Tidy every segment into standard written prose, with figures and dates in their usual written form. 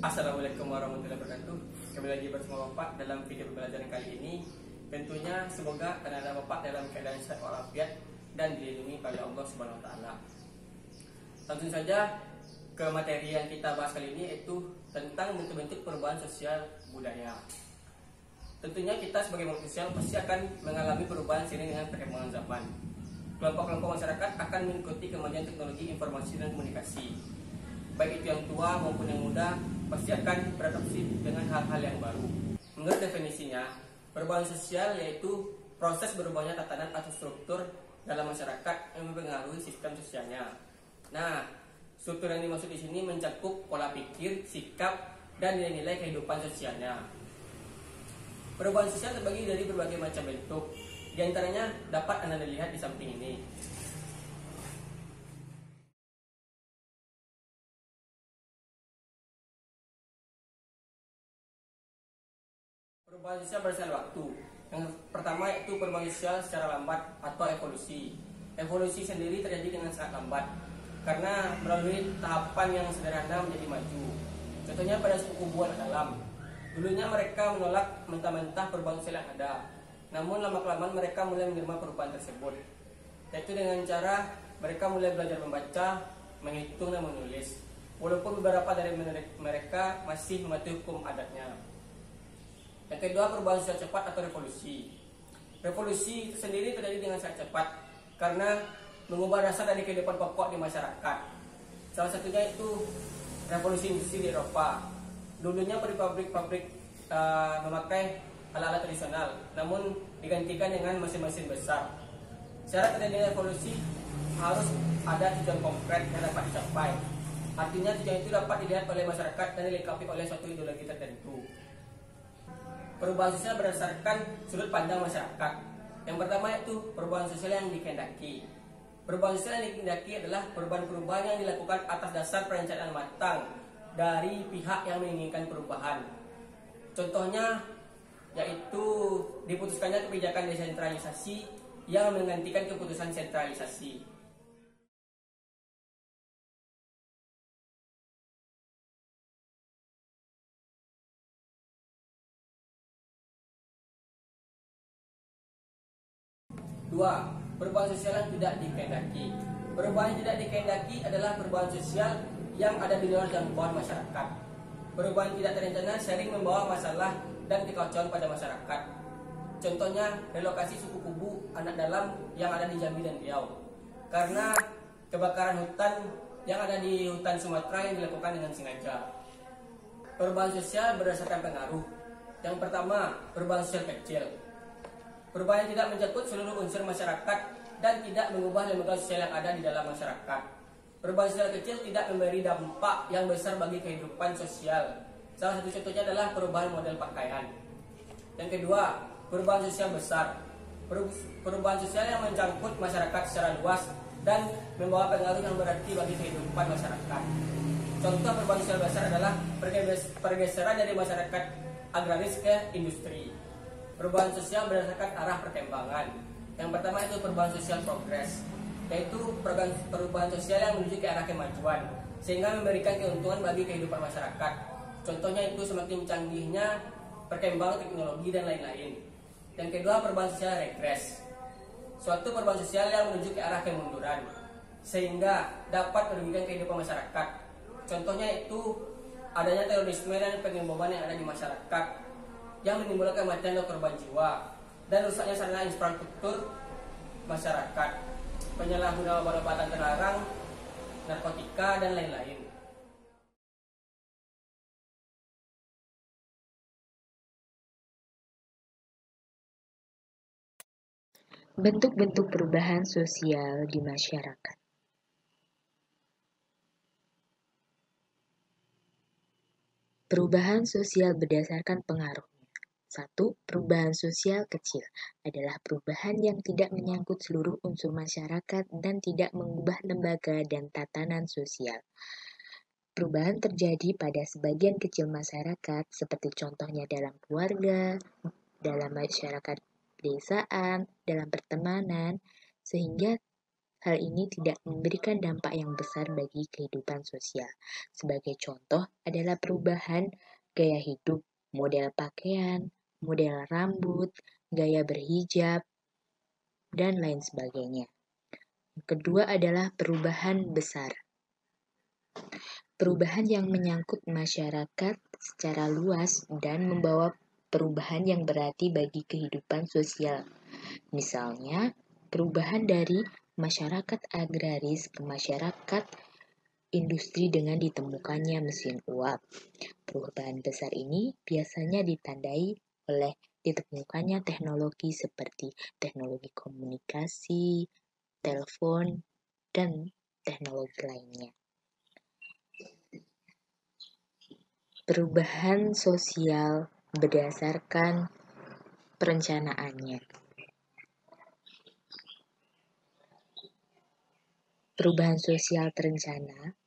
Assalamualaikum warahmatullahi wabarakatuh. Kembali lagi bersama Bapak dalam video pembelajaran kali ini. Tentunya semoga anak-anak Bapak dalam keadaan sehat walafiat dan dilindungi oleh Allah Subhanahu wa taala. Langsung saja ke materi yang kita bahas kali ini, yaitu tentang bentuk-bentuk perubahan sosial budaya. Tentunya kita sebagai makhluk sosial pasti akan mengalami perubahan seiring dengan perkembangan zaman. Kelompok-kelompok masyarakat akan mengikuti kemajuan teknologi informasi dan komunikasi. Baik itu yang tua maupun yang muda pasti akan beradaptasi dengan hal-hal yang baru. Menurut definisinya, perubahan sosial yaitu proses berubahnya tatanan atau struktur dalam masyarakat yang mempengaruhi sistem sosialnya. Nah, struktur yang dimaksud di sini mencakup pola pikir, sikap, dan nilai-nilai kehidupan sosialnya. Perubahan sosial terbagi dari berbagai macam bentuk. Di antaranya dapat Anda lihat di samping ini. Perubahan sosial berdasarkan waktu. Yang pertama yaitu perubahan sosial secara lambat atau evolusi. Evolusi sendiri terjadi dengan sangat lambat karena melalui tahapan yang sederhana menjadi maju. Contohnya pada suku buah dalam. Dulunya mereka menolak mentah-mentah perubahan sosial yang ada. Namun lama-kelamaan mereka mulai menerima perubahan tersebut. Yaitu dengan cara mereka mulai belajar membaca, menghitung dan menulis. Walaupun beberapa dari mereka masih mematuhi hukum adatnya. Yang kedua, perubahan sosial cepat atau revolusi. Revolusi itu sendiri terjadi dengan sangat cepat karena mengubah dasar dari kehidupan pokok di masyarakat. Salah satunya itu revolusi industri di Eropa. Dulunya pabrik-pabrik memakai alat-alat tradisional, namun digantikan dengan mesin-mesin besar. Syarat terjadinya revolusi harus ada tujuan konkret yang dapat dicapai. Artinya tujuan itu dapat dilihat oleh masyarakat dan dilengkapi oleh suatu ideologi tertentu. Perubahan sosial berdasarkan sudut pandang masyarakat. Yang pertama yaitu perubahan sosial yang dikehendaki. Perubahan sosial yang dikehendaki adalah perubahan-perubahan yang dilakukan atas dasar perencanaan matang dari pihak yang menginginkan perubahan. Contohnya yaitu diputuskannya kebijakan desentralisasi yang menggantikan keputusan sentralisasi. Dua, perubahan sosial yang tidak dikehendaki. Perubahan yang tidak dikehendaki adalah perubahan sosial yang ada di luar jangkauan masyarakat. Perubahan tidak terencana sering membawa masalah dan kekacauan pada masyarakat. Contohnya relokasi suku Kubu anak dalam yang ada di Jambi dan Riau. Karena kebakaran hutan yang ada di hutan Sumatera yang dilakukan dengan sengaja. Perubahan sosial berdasarkan pengaruh. Yang pertama, perubahan sosial kecil. Perubahan yang tidak mencakup seluruh unsur masyarakat dan tidak mengubah lembaga sosial yang ada di dalam masyarakat. Perubahan sosial kecil tidak memberi dampak yang besar bagi kehidupan sosial. Salah satu contohnya adalah perubahan model pakaian. Yang kedua, perubahan sosial besar. Perubahan sosial yang mencangkut masyarakat secara luas dan membawa pengaruh yang berarti bagi kehidupan masyarakat. Contoh perubahan sosial besar adalah pergeseran dari masyarakat agraris ke industri. Perubahan sosial berdasarkan arah perkembangan. Yang pertama itu perubahan sosial progres, yaitu perubahan sosial yang menuju ke arah kemajuan sehingga memberikan keuntungan bagi kehidupan masyarakat. Contohnya itu semakin canggihnya perkembangan teknologi dan lain-lain. Yang kedua, perubahan sosial regres, suatu perubahan sosial yang menuju ke arah kemunduran sehingga dapat merugikan kehidupan masyarakat. Contohnya itu adanya terorisme dan pengeboman yang ada di masyarakat yang menimbulkan kematian dan korban jiwa dan rusaknya sarana infrastruktur masyarakat, penyalahgunaan obat-obatan terlarang, narkotika, dan lain-lain. Bentuk-bentuk perubahan sosial di masyarakat. Perubahan sosial berdasarkan pengaruhnya. 1. Perubahan sosial kecil adalah perubahan yang tidak menyangkut seluruh unsur masyarakat dan tidak mengubah lembaga dan tatanan sosial. Perubahan terjadi pada sebagian kecil masyarakat, seperti contohnya dalam keluarga, dalam masyarakat pedesaan, dalam pertemanan, sehingga hal ini tidak memberikan dampak yang besar bagi kehidupan sosial. Sebagai contoh adalah perubahan gaya hidup, model pakaian, model rambut, gaya berhijab, dan lain sebagainya. Yang kedua adalah perubahan besar. Perubahan yang menyangkut masyarakat secara luas dan membawa perubahan yang berarti bagi kehidupan sosial. Misalnya, perubahan dari masyarakat agraris ke masyarakat industri dengan ditemukannya mesin uap. Perubahan besar ini biasanya ditandai oleh ditemukannya teknologi seperti teknologi komunikasi, telepon, dan teknologi lainnya. Perubahan sosial berdasarkan perencanaannya. Perubahan sosial terencana,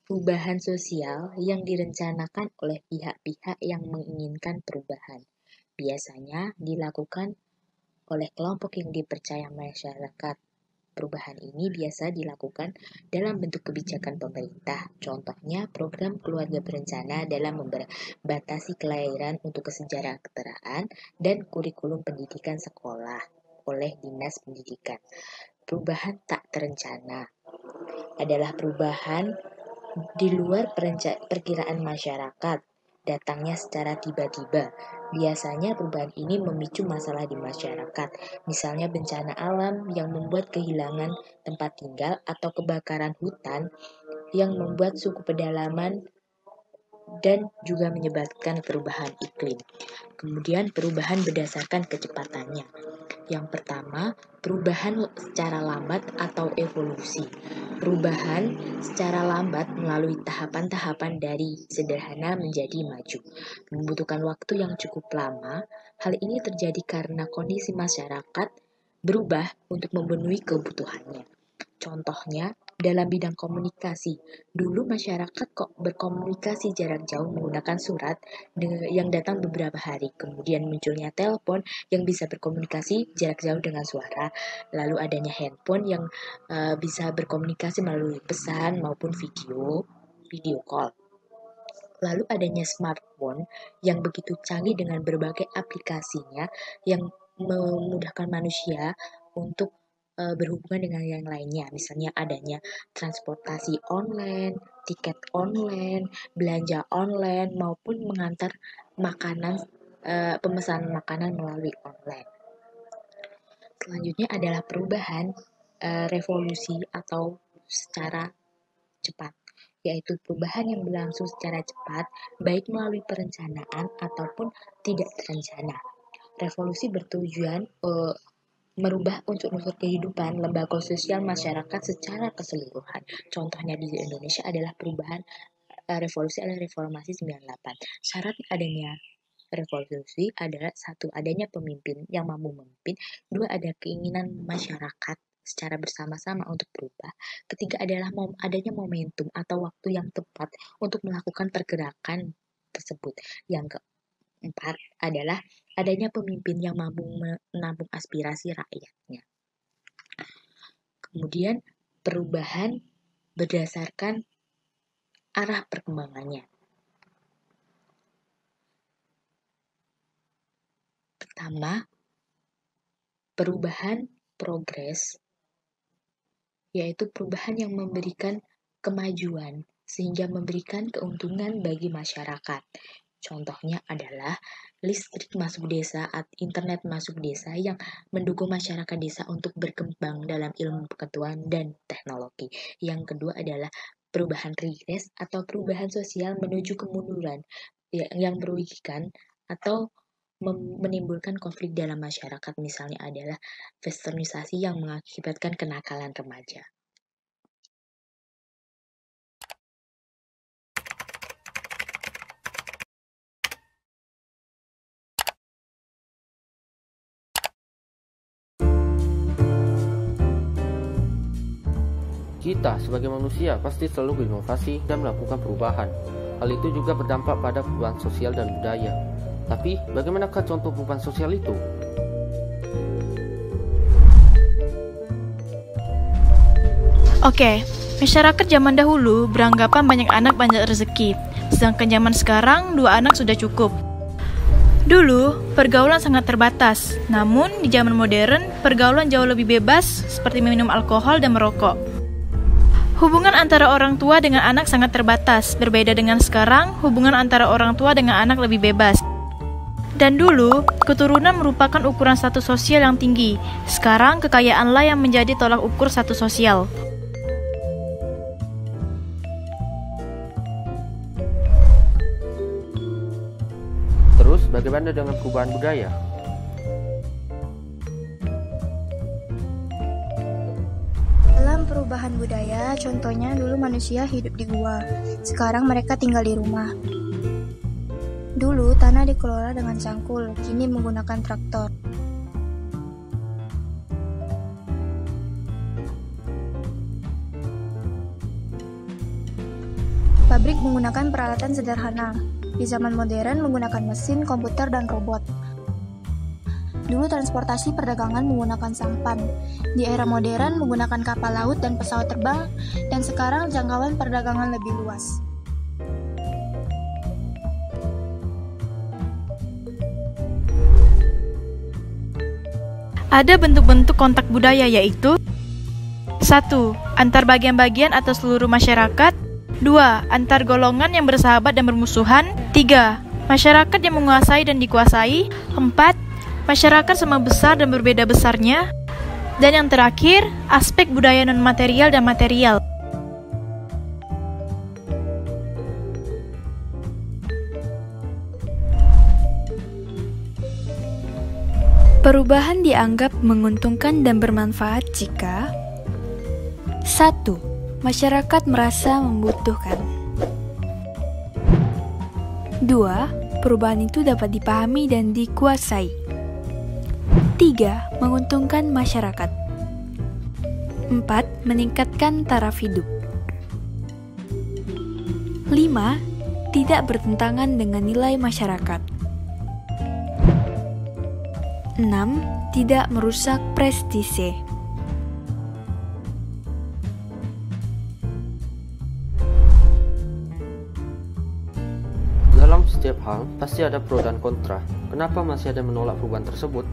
perubahan sosial yang direncanakan oleh pihak-pihak yang menginginkan perubahan. Biasanya dilakukan oleh kelompok yang dipercaya masyarakat. Perubahan ini biasa dilakukan dalam bentuk kebijakan pemerintah. Contohnya, program keluarga berencana dalam membatasi kelahiran untuk kesejahteraan dan kurikulum pendidikan sekolah oleh Dinas Pendidikan. Perubahan tak terencana adalah perubahan di luar perkiraan masyarakat, datangnya secara tiba-tiba. Biasanya perubahan ini memicu masalah di masyarakat, misalnya bencana alam yang membuat kehilangan tempat tinggal atau kebakaran hutan yang membuat suku pedalaman dan juga menyebabkan perubahan iklim. Kemudian perubahan berdasarkan kecepatannya. Yang pertama, perubahan secara lambat atau evolusi. Perubahan secara lambat melalui tahapan-tahapan dari sederhana menjadi maju. Membutuhkan waktu yang cukup lama. Hal ini terjadi karena kondisi masyarakat berubah untuk memenuhi kebutuhannya. Contohnya, dalam bidang komunikasi, dulu masyarakat kok berkomunikasi jarak jauh menggunakan surat yang datang beberapa hari. Kemudian munculnya telepon yang bisa berkomunikasi jarak jauh dengan suara. Lalu adanya handphone yang bisa berkomunikasi melalui pesan maupun video call. Lalu adanya smartphone yang begitu canggih dengan berbagai aplikasinya yang memudahkan manusia untuk berhubungan dengan yang lainnya. Misalnya adanya transportasi online, tiket online, belanja online, maupun mengantar makanan, pemesanan makanan melalui online. Selanjutnya adalah perubahan revolusi atau secara cepat, yaitu perubahan yang berlangsung secara cepat, baik melalui perencanaan ataupun tidak terencana. Revolusi bertujuan merubah unsur-unsur kehidupan lembaga sosial masyarakat secara keseluruhan. Contohnya di Indonesia adalah perubahan revolusi adalah reformasi 98. Syarat adanya revolusi adalah satu, adanya pemimpin yang mampu memimpin, dua, ada keinginan masyarakat secara bersama-sama untuk berubah, ketiga adalah adanya momentum atau waktu yang tepat untuk melakukan pergerakan tersebut, yang keempat adalah adanya pemimpin yang mampu menampung aspirasi rakyatnya. Kemudian perubahan berdasarkan arah perkembangannya. Pertama, perubahan progres, yaitu perubahan yang memberikan kemajuan sehingga memberikan keuntungan bagi masyarakat. Contohnya adalah listrik masuk desa, internet masuk desa yang mendukung masyarakat desa untuk berkembang dalam ilmu pengetahuan dan teknologi. Yang kedua adalah perubahan regres atau perubahan sosial menuju kemunduran yang merugikan atau menimbulkan konflik dalam masyarakat, misalnya adalah westernisasi yang mengakibatkan kenakalan remaja. Kita sebagai manusia pasti selalu berinovasi dan melakukan perubahan. Hal itu juga berdampak pada perubahan sosial dan budaya. Tapi, bagaimanakah contoh perubahan sosial itu? Oke, masyarakat zaman dahulu beranggapan banyak anak banyak rezeki, sedangkan zaman sekarang 2 anak sudah cukup. Dulu, pergaulan sangat terbatas, namun di zaman modern, pergaulan jauh lebih bebas seperti meminum alkohol dan merokok. Hubungan antara orang tua dengan anak sangat terbatas, berbeda dengan sekarang, hubungan antara orang tua dengan anak lebih bebas. Dan dulu, keturunan merupakan ukuran status sosial yang tinggi, sekarang kekayaanlah yang menjadi tolak ukur status sosial. Terus, bagaimana dengan perubahan budaya? Dalam perubahan budaya, contohnya dulu manusia hidup di gua, sekarang mereka tinggal di rumah. Dulu tanah dikelola dengan cangkul, kini menggunakan traktor. Pabrik menggunakan peralatan sederhana. Di zaman modern menggunakan mesin, komputer, dan robot. Dulu transportasi perdagangan menggunakan sampan. Di era modern menggunakan kapal laut dan pesawat terbang, dan sekarang jangkauan perdagangan lebih luas. Ada bentuk-bentuk kontak budaya yaitu 1. Antar bagian-bagian atau seluruh masyarakat. 2. Antar golongan yang bersahabat dan bermusuhan. 3. Masyarakat yang menguasai dan dikuasai. 4. Masyarakat sama besar dan berbeda besarnya. Dan yang terakhir, aspek budaya non-material dan material. Perubahan dianggap menguntungkan dan bermanfaat jika 1. Masyarakat merasa membutuhkan. 2. Perubahan itu dapat dipahami dan dikuasai. 3. Menguntungkan masyarakat. 4. Meningkatkan taraf hidup. 5. Tidak bertentangan dengan nilai masyarakat. 6. Tidak merusak prestise. Dalam setiap hal, pasti ada pro dan kontra. Kenapa masih ada menolak perubahan tersebut?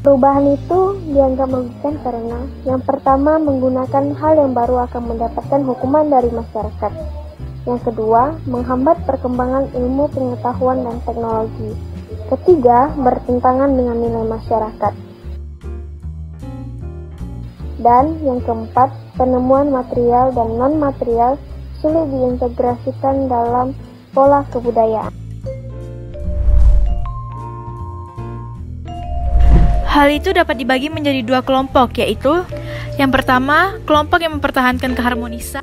Perubahan itu dianggap merugikan karena yang pertama menggunakan hal yang baru akan mendapatkan hukuman dari masyarakat. Yang kedua, menghambat perkembangan ilmu pengetahuan dan teknologi. Ketiga, bertentangan dengan nilai masyarakat. Dan yang keempat, penemuan material dan non-material sulit diintegrasikan dalam pola kebudayaan. Hal itu dapat dibagi menjadi 2 kelompok, yaitu yang pertama, kelompok yang mempertahankan keharmonisan,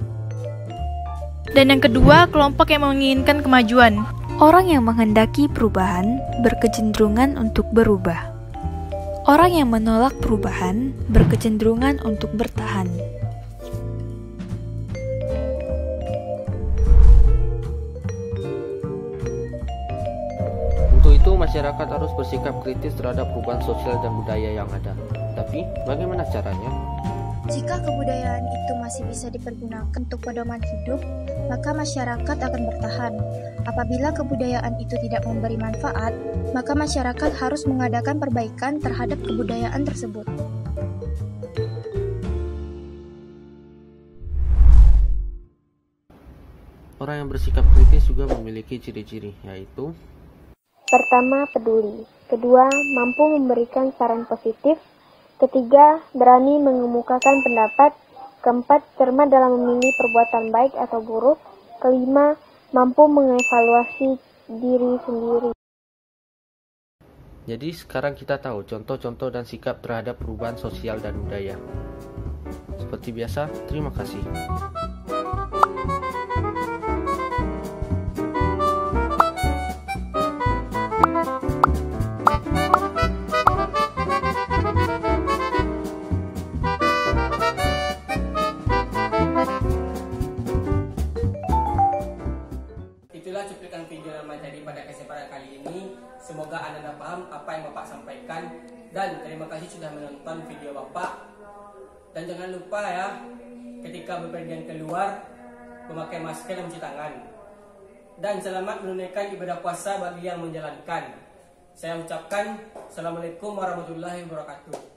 dan yang kedua, kelompok yang menginginkan kemajuan. Orang yang menghendaki perubahan berkecenderungan untuk berubah. Orang yang menolak perubahan berkecenderungan untuk bertahan. Untuk itu, masyarakat harus bersikap kritis terhadap perubahan sosial dan budaya yang ada. Tapi, bagaimana caranya? Jika kebudayaan itu masih bisa dipergunakan untuk pedoman hidup, maka masyarakat akan bertahan. Apabila kebudayaan itu tidak memberi manfaat, maka masyarakat harus mengadakan perbaikan terhadap kebudayaan tersebut. Orang yang bersikap kritis juga memiliki ciri-ciri, yaitu Pertama, peduli. Kedua, mampu memberikan saran positif. Ketiga, berani mengemukakan pendapat. Keempat, cermat dalam memilih perbuatan baik atau buruk. Kelima, mampu mengevaluasi diri sendiri. Jadi sekarang kita tahu contoh-contoh dan sikap terhadap perubahan sosial dan budaya. Seperti biasa, terima kasih. Itulah cuplikan video dan materi pada kesempatan kali ini. Semoga Anda paham apa yang Bapak sampaikan. Dan terima kasih sudah menonton video Bapak. Dan jangan lupa ya, ketika bepergian keluar, memakai masker dan mencuci tangan. Dan selamat menunaikan ibadah puasa bagi yang menjalankan. Saya ucapkan Assalamualaikum warahmatullahi wabarakatuh.